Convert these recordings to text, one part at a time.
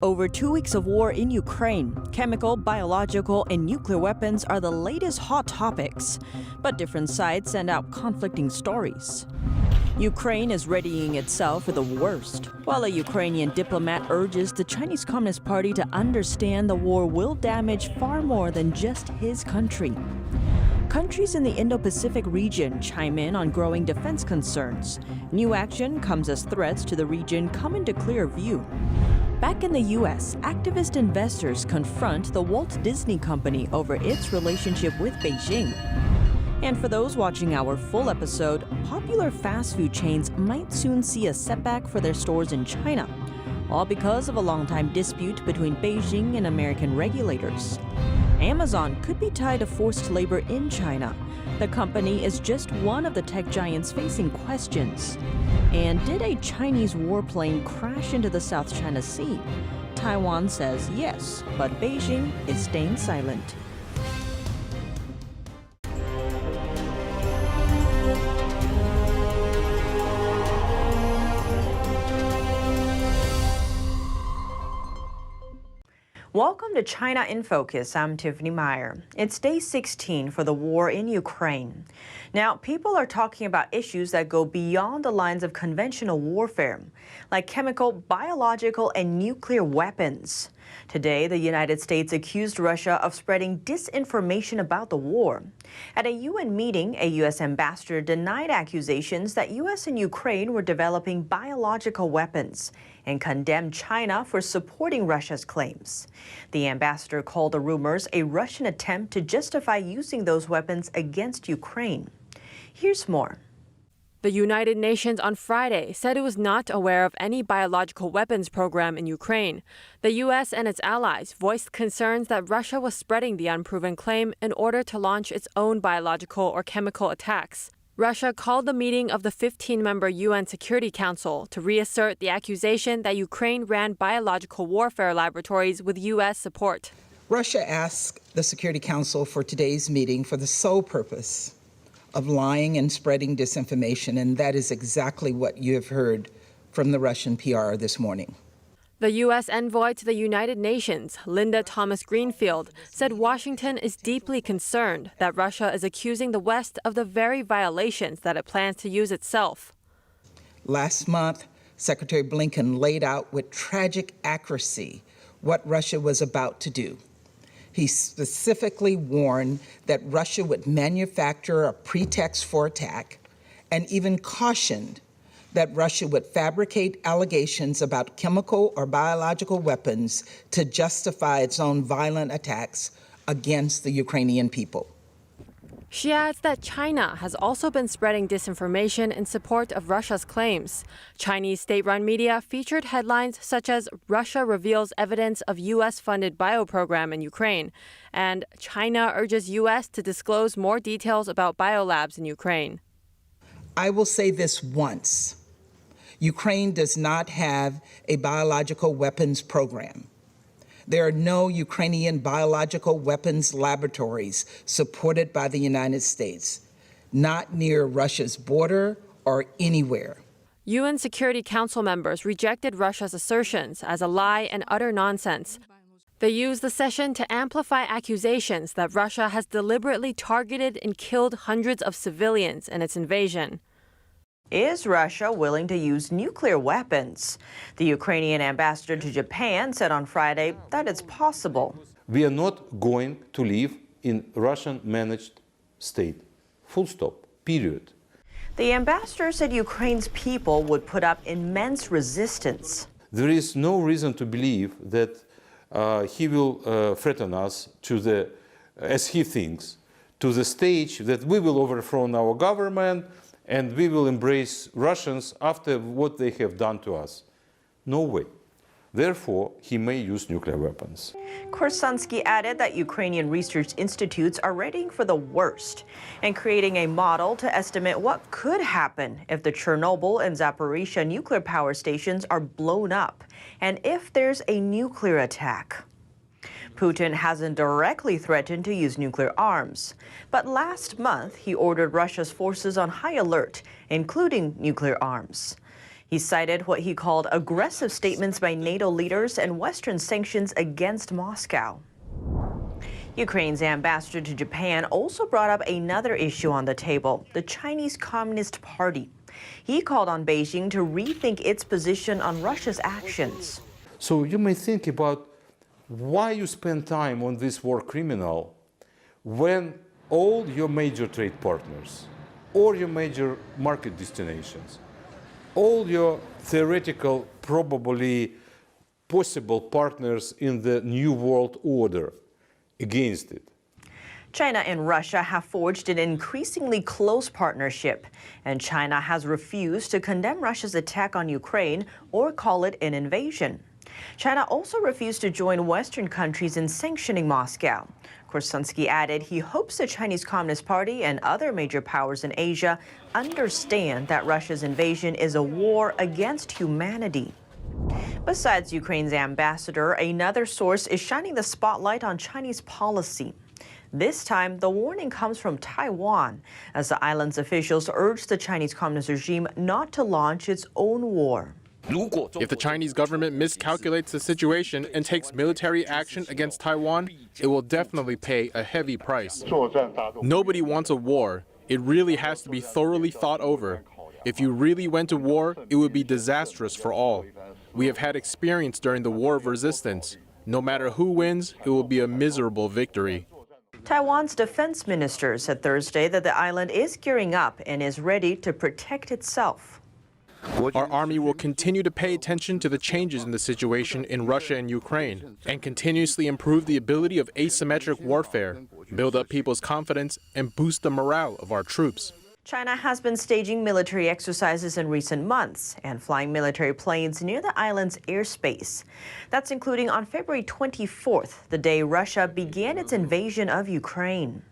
Over 2 weeks of war in Ukraine, chemical, biological, and nuclear weapons are the latest hot topics. But different sides send out conflicting stories. Ukraine is readying itself for the worst, while a Ukrainian diplomat urges the Chinese Communist Party to understand the war will damage far more than just his country. Countries in the Indo-Pacific region chime in on growing defense concerns. New action comes as threats to the region come into clear view. Back in the U.S., activist investors confront the Walt Disney Company over its relationship with Beijing. And for those watching our full episode, popular fast food chains might soon see a setback for their stores in China, all because of a long-time dispute between Beijing and American regulators. Amazon could be tied to forced labor in China. The company is just one of the tech giants facing questions. And did a Chinese warplane crash into the South China Sea? Taiwan says yes, but Beijing is staying silent. Welcome to China in Focus. I'm Tiffany Meyer. It's day 16 for the war in Ukraine. Now, people are talking about issues that go beyond the lines of conventional warfare, like chemical, biological, and nuclear weapons. Today, the United States accused Russia of spreading disinformation about the war. At a UN meeting, a U.S. ambassador denied accusations that U.S. and Ukraine were developing biological weapons and condemned China for supporting Russia's claims. The ambassador called the rumors a Russian attempt to justify using those weapons against Ukraine. Here's more. The United Nations on Friday said it was not aware of any biological weapons program in Ukraine. The U.S. and its allies voiced concerns that Russia was spreading the unproven claim in order to launch its own biological or chemical attacks. Russia called the meeting of the 15-member UN Security Council to reassert the accusation that Ukraine ran biological warfare laboratories with U.S. support. Russia asked the Security Council for today's meeting for the sole purpose of lying and spreading disinformation, and that is exactly what you have heard from the Russian PR this morning. The U.S. envoy to the United Nations, Linda Thomas-Greenfield, said Washington is deeply concerned that Russia is accusing the West of the very violations that it plans to use itself. Last month, Secretary Blinken laid out with tragic accuracy what Russia was about to do. He specifically warned that Russia would manufacture a pretext for attack and even cautioned that Russia would fabricate allegations about chemical or biological weapons to justify its own violent attacks against the Ukrainian people. She adds that China has also been spreading disinformation in support of Russia's claims. Chinese state-run media featured headlines such as Russia reveals evidence of U.S.-funded bioprogram in Ukraine, and China urges U.S. to disclose more details about biolabs in Ukraine. I will say this once. Ukraine does not have a biological weapons program. There are no Ukrainian biological weapons laboratories supported by the United States, not near Russia's border or anywhere. UN Security Council members rejected Russia's assertions as a lie and utter nonsense. They used the session to amplify accusations that Russia has deliberately targeted and killed hundreds of civilians in its invasion. Is Russia willing to use nuclear weapons? The Ukrainian ambassador to Japan said on Friday that it's possible. We are not going to live in Russian-managed state. Full stop. Period. The ambassador said Ukraine's people would put up immense resistance. There is no reason to believe that he will threaten us to the, as he thinks, to the stage that we will overthrow our government and we will embrace Russians after what they have done to us. No way. Therefore, he may use nuclear weapons. Korsunsky added that Ukrainian research institutes are readying for the worst and creating a model to estimate what could happen if the Chernobyl and Zaporizhzhia nuclear power stations are blown up and if there's a nuclear attack. Putin hasn't directly threatened to use nuclear arms, but last month he ordered Russia's forces on high alert, including nuclear arms. He cited what he called aggressive statements by NATO leaders and Western sanctions against Moscow. Ukraine's ambassador to Japan also brought up another issue on the table, the Chinese Communist Party. He called on Beijing to rethink its position on Russia's actions. So you may think about why you spend time on this war criminal when all your major trade partners or your major market destinations, all your theoretical, probably possible partners in the new world order against it. China and Russia have forged an increasingly close partnership, and China has refused to condemn Russia's attack on Ukraine or call it an invasion. China also refused to join Western countries in sanctioning Moscow. Korsunsky added he hopes the Chinese Communist Party and other major powers in Asia understand that Russia's invasion is a war against humanity. Besides Ukraine's ambassador, another source is shining the spotlight on Chinese policy. This time, the warning comes from Taiwan, as the island's officials urge the Chinese Communist regime not to launch its own war. If the Chinese government miscalculates the situation and takes military action against Taiwan, it will definitely pay a heavy price. Nobody wants a war. It really has to be thoroughly thought over. If you really went to war, it would be disastrous for all. We have had experience during the War of Resistance. No matter who wins, it will be a miserable victory. Taiwan's defense minister said Thursday that the island is gearing up and is ready to protect itself. Our army will continue to pay attention to the changes in the situation in Russia and Ukraine and continuously improve the ability of asymmetric warfare, build up people's confidence, and boost the morale of our troops. China has been staging military exercises in recent months and flying military planes near the island's airspace. That's including on February 24th, the day Russia began its invasion of Ukraine.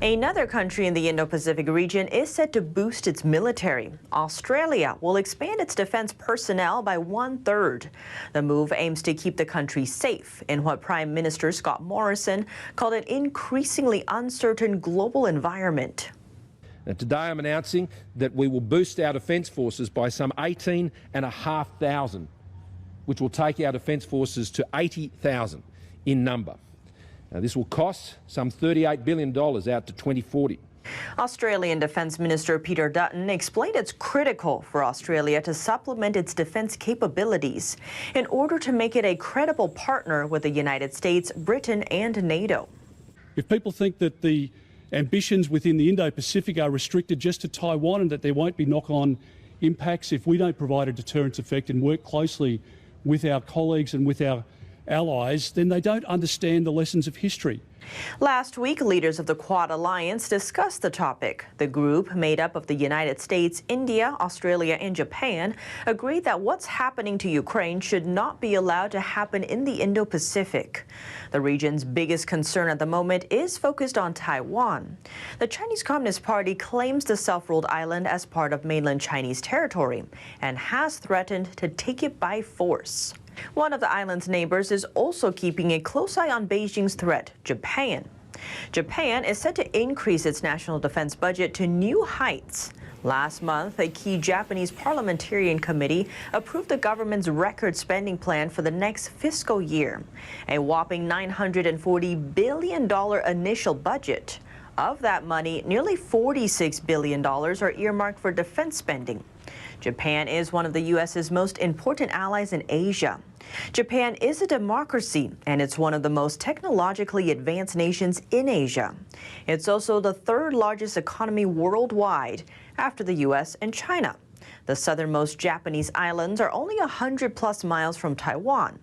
Another country in the Indo-Pacific region is set to boost its military. Australia will expand its defense personnel by 1/3. The move aims to keep the country safe in what Prime Minister Scott Morrison called an increasingly uncertain global environment. And today I'm announcing that we will boost our defence forces by some 18,500, which will take our defence forces to 80,000 in number. Now, this will cost some $38 billion out to 2040. Australian Defence Minister Peter Dutton explained it's critical for Australia to supplement its defence capabilities in order to make it a credible partner with the United States, Britain and NATO. If people think that the ambitions within the Indo-Pacific are restricted just to Taiwan and that there won't be knock-on impacts if we don't provide a deterrence effect and work closely with our colleagues and with our allies, then they don't understand the lessons of history. Last week, leaders of the Quad Alliance discussed the topic. The group, made up of the United States, India, Australia and Japan, agreed that what's happening to Ukraine should not be allowed to happen in the Indo-Pacific. The region's biggest concern at the moment is focused on Taiwan. The Chinese Communist Party claims the self-ruled island as part of mainland Chinese territory and has threatened to take it by force. One of the island's neighbors is also keeping a close eye on Beijing's threat, Japan. Japan is set to increase its national defense budget to new heights. Last month, a key Japanese parliamentarian committee approved the government's record spending plan for the next fiscal year, a whopping $940 billion initial budget. Of that money, nearly $46 billion are earmarked for defense spending. Japan is one of the U.S.'s most important allies in Asia. Japan is a democracy, and it's one of the most technologically advanced nations in Asia. It's also the third largest economy worldwide, after the U.S. and China. The southernmost Japanese islands are only 100+ miles from Taiwan,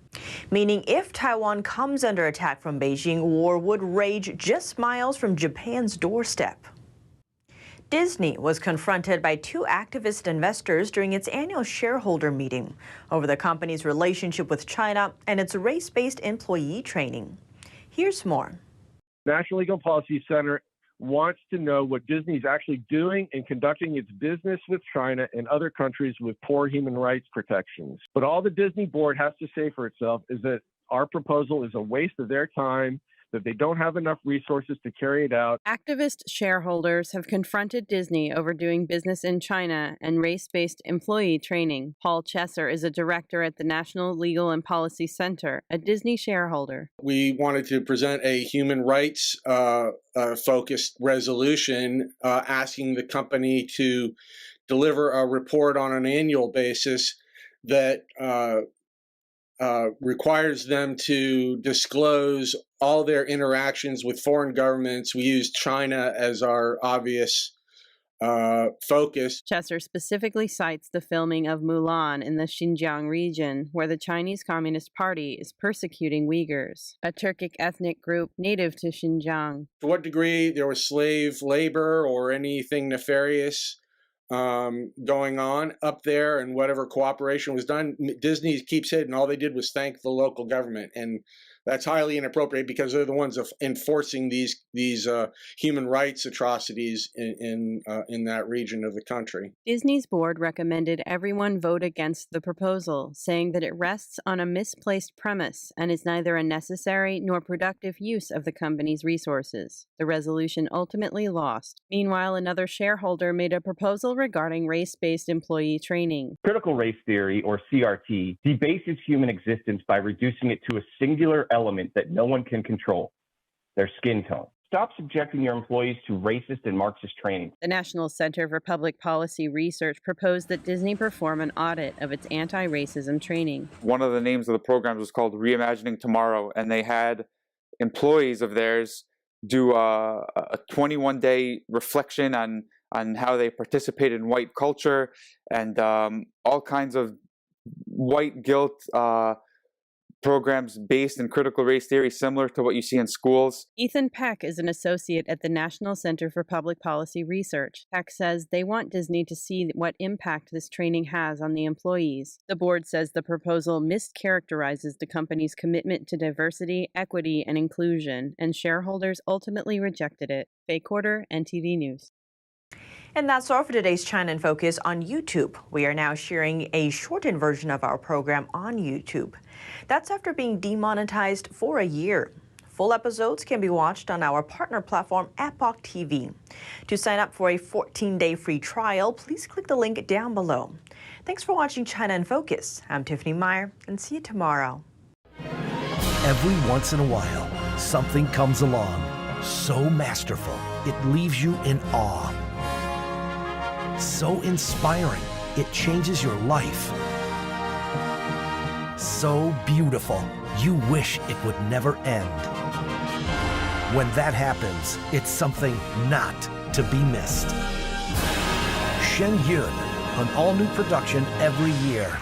meaning if Taiwan comes under attack from Beijing, war would rage just miles from Japan's doorstep. Disney was confronted by two activist investors during its annual shareholder meeting over the company's relationship with China and its race-based employee training. Here's more. National Legal Policy Center wants to know what Disney is actually doing in conducting its business with China and other countries with poor human rights protections. But all the Disney board has to say for itself is that our proposal is a waste of their time, that they don't have enough resources to carry it out. Activist shareholders have confronted Disney over doing business in China and race-based employee training. Paul Chesser is a director at the National Legal and Policy Center, a Disney shareholder. We wanted to present a human rights focused resolution asking the company to deliver a report on an annual basis that requires them to disclose all their interactions with foreign governments. We used China as our obvious focus. Chesser specifically cites the filming of Mulan in the Xinjiang region, where the Chinese Communist Party is persecuting Uyghurs, a Turkic ethnic group native to Xinjiang. To what degree there was slave labor or anything nefarious going on up there, and whatever cooperation was done, Disney keeps hidden. All they did was thank the local government, and that's highly inappropriate because they're the ones enforcing these human rights atrocities in that region of the country. Disney's board recommended everyone vote against the proposal, saying that it rests on a misplaced premise and is neither a necessary nor productive use of the company's resources. The resolution ultimately lost. Meanwhile, another shareholder made a proposal regarding race-based employee training. Critical race theory, or CRT, debases human existence by reducing it to a singular element that no one can control: their skin tone. Stop subjecting your employees to racist and Marxist training. The National Center for Public Policy Research proposed that Disney perform an audit of its anti-racism training. One of the names of the programs was called Reimagining Tomorrow, and they had employees of theirs do a 21-day reflection on how they participated in white culture and all kinds of white guilt programs based in critical race theory, similar to what you see in schools. Ethan Peck is an associate at the National Center for Public Policy Research. Peck says they want Disney to see what impact this training has on the employees. The board says the proposal mischaracterizes the company's commitment to diversity, equity, and inclusion, and shareholders ultimately rejected it. Faye Quarter, NTV News. And that's all for today's China in Focus on YouTube. We are now sharing a shortened version of our program on YouTube. That's after being demonetized for a year. Full episodes can be watched on our partner platform, Epoch TV. To sign up for a 14-day free trial, please click the link down below. Thanks for watching China in Focus. I'm Tiffany Meyer, and see you tomorrow. Every once in a while, something comes along so masterful, it leaves you in awe. So inspiring, it changes your life. So beautiful, you wish it would never end. When that happens, it's something not to be missed. Shen Yun, an all-new production every year.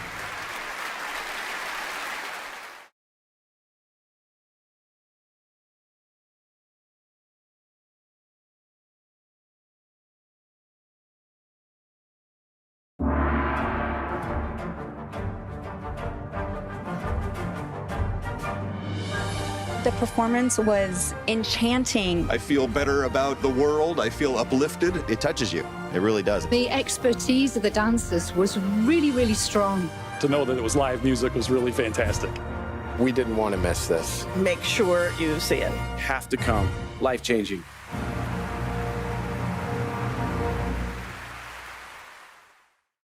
The performance was enchanting. I feel better about the world. I feel uplifted. It touches you. It really does. The expertise of the dancers was really, really strong. To know that it was live music was really fantastic. We didn't want to miss this. Make sure you see it. Have to come. Life-changing.